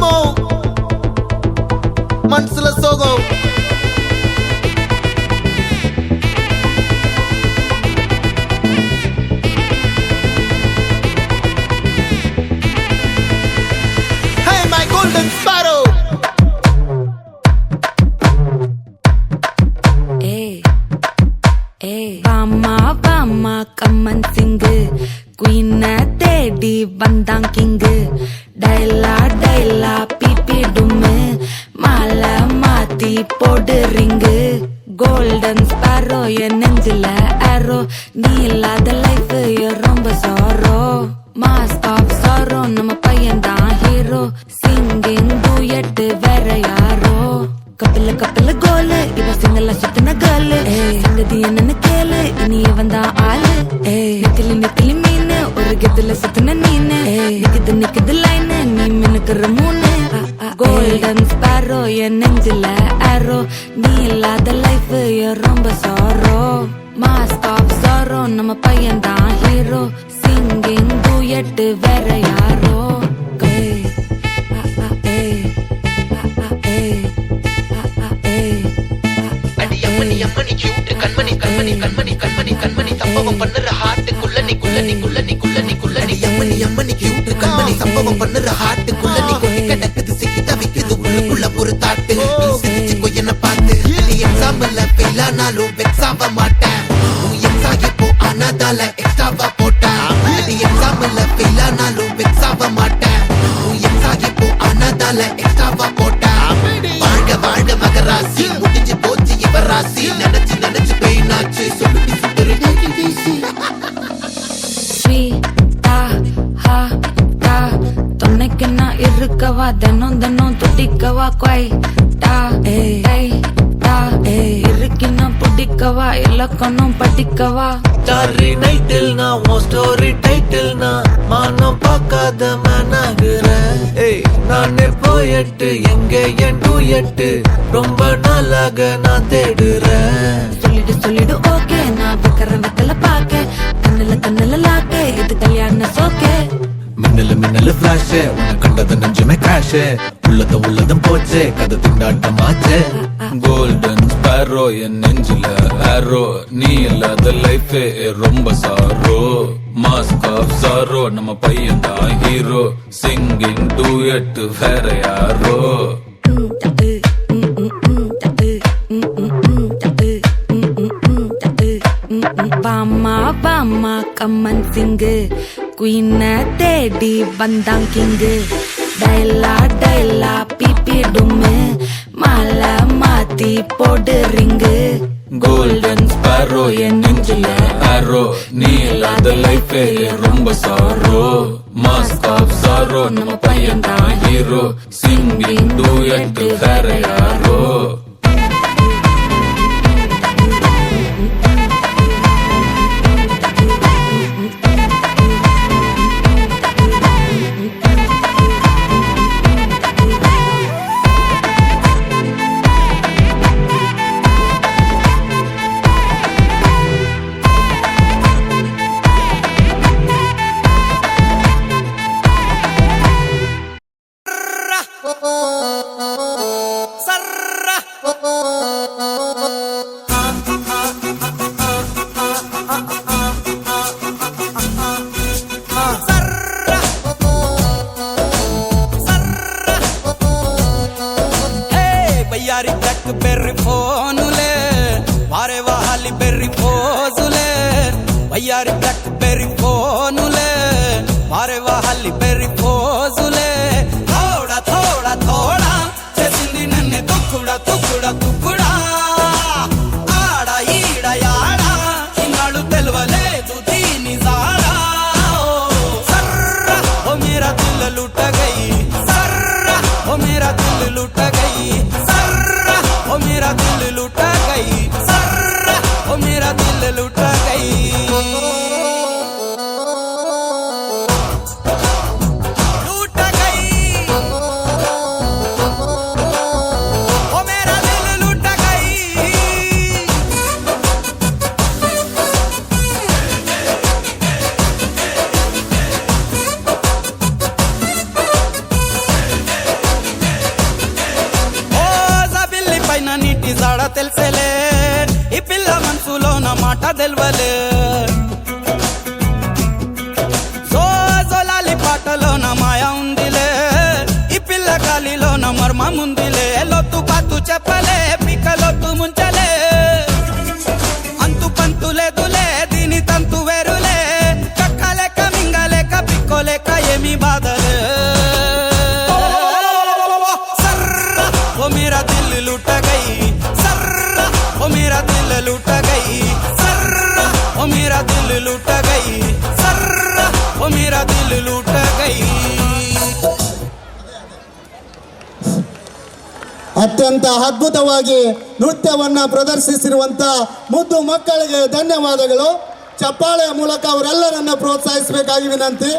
మోమో మనసుల సోగో Hey my golden sparrow Vama kaman sing queen tedi bandang king daila pipi dum mala mati pod ring golden sparrow ye nenjila arrow neela the life ye romba sorrow mask of sorrow nama payan da hero singing duet vera yaro கப்பல கோல இவ சிங்கல சுத்தின girl சங்கதி என்னன்னு கேளு இனி வந்தா ஆளு நெத்திலி மீன் ஒரு கெத்துல சுத்தின நீனு நிக்குது லைன் நீ மினுக்குற மூணு கோல்டன் ஸ்பாரோ என் நெஞ்சில ஆரோ நீ இல்லாத லைஃப் ரொம்ப சாரோ மாஸ்க் ஆஃப் சாரோ நம்ம பையன் தான் ஹீரோ சிங்கிங் டூயட் வேற யாரோ அம்மணி கியூட் கண்மணி சம்பவம் பண்ணுற ஹார்ட்டுக்குள்ள நீ அம்மணி கியூட் கண்மணி சம்பவம் பண்ணுற ஹார்ட்டுக்குள்ள நீ கொட்டி கிடக்குது சிக்கி தவிக்குது உள்ளுக்குள்ள ஒரு தாட்டு நீ சிரிச்சுக்கோ என்ன பார்த்து நீ எக்ஸாம்பிள் ஃபெயில் ஆனாலும் வெக்ஸ் ஆக மாட்டேன் உன் எக்ஸா இப்போ ஆனாதால எக்ஸ்ட்ராவா போட்டேன் நீ எக்ஸாம்பிள் ஃபெயில் ஆனாலும் வெக்ஸ் ஆக மாட்டேன் உன் எக்ஸா இப்போ ஆனாதால எக்ஸ்ட்ராவா போட்டேன் வாழ்க மகராசி முடிஞ்சு போச்சு இவராசி நினைச்சு பெயினாச்சு சொல்லி சுத்தரு தொன்னைக்கு நான் இருக்கவா தினம் துடிக்கவா குவாய் இருக்கினா பிடிக்கவா இலக்கணம் படிக்கவா ஸ்டாரி நைட்டில் நான் உன் ஸ்டோரி டைட்டில் நான் மானம் பார்க்காத மேனாகிறேன் நானே போயட்டு எங்க என் டூயட்டு ரொம்ப நாளாக நான் தேடுறேன் சொல்லிடு ஓகே நான் வைக்கிற வெத்தல பாக்க கண்ணுல லாக்க இது கல்யாண சோக்கே மின்னல ஃபிளாஷ் உன்னை கண்டது நெஞ்சுமே கிராஷ் உள்ளதும் போச்சே கதை திண்டாட்டமாச்சே கோல்டன் ஸ்பாரோ என் நெஞ்சில ஆரோ நீ இல்லாத லைஃப் ரொம்ப சாரோ மாஸ்க் ஆஃப் சாரோ நம்ம பையன் தான் ஹீரோ சிங்கிங் டூயட் வேற யாரோ Vama kaman sing queen tedi bandang king daila pipi dum mala mati pod ring golden sparrow en nenjila arrow நீ இல்லாத லைஃப் ரொம்ப சாரோ மாஸ்க் ஆஃப் சாரோ நம்ம பையன் தான் ஹீரோ சிங்கிங் டூயட் வேற யாரோ यारी ब्लैकबेरी फोनुले मारे वाली बेरी फोजुले यारी ब्लैकबेरी फोनुले मारे वाली बेरी फोजुले थोड़ा थोड़ा थोड़ा చేసింది నన్ను తుక్కుడా ఆడ ఈడ యాడ ఇన్నాళ్ళు తెలవలేదు దీని జాడా సర్రా ఓ మేరా దిల్ లూట గయి సర్రా ఓ మేరా దిల్ లూట గయి ओ मेरा दिल लुटा गई सर्रा ओ मेरा दिल लुटा गई పైన నీటి జాడ తెలిసేలే ఈ పిల్ల మనసులో నా మాట తెల్వలే జోలాలి పాటలో నా మాయ ఉందిలే ఈ పిల్ల గాలిలో నా మర్మం ఉందిలే లోతు పాతు చెప్పలే పిక్కలొత్తు ముంచలే అంతు పంతు లేదులే దీని తంతు వేరులే కక్కలేక మింగలేక పిక్కోలేక ఏమి బాధలే సర్రా ఓ మేరా దిల్ లూట గయి సర్రా ఓ మేరా దిల్ లూట గయి సర్రా ఓ మేరా దిల్ లూట గయి సర్రా ఓ మేరా దిల్ లూట గయి ಅತ್ಯಂತ ಅದ್ಭುತವಾಗಿ ನೃತ್ಯವನ್ನ ಪ್ರದರ್ಶಿಸಿರುವಂತ ಮುದ್ದು ಮಕ್ಕಳಿಗೆ ಧನ್ಯವಾದಗಳು. ಚಪ್ಪಾಳೆಯ ಮೂಲಕ ಅವರೆಲ್ಲರನ್ನ ಪ್ರೋತ್ಸಾಹಿಸಬೇಕಾಗಿ ವಿನಂತಿ.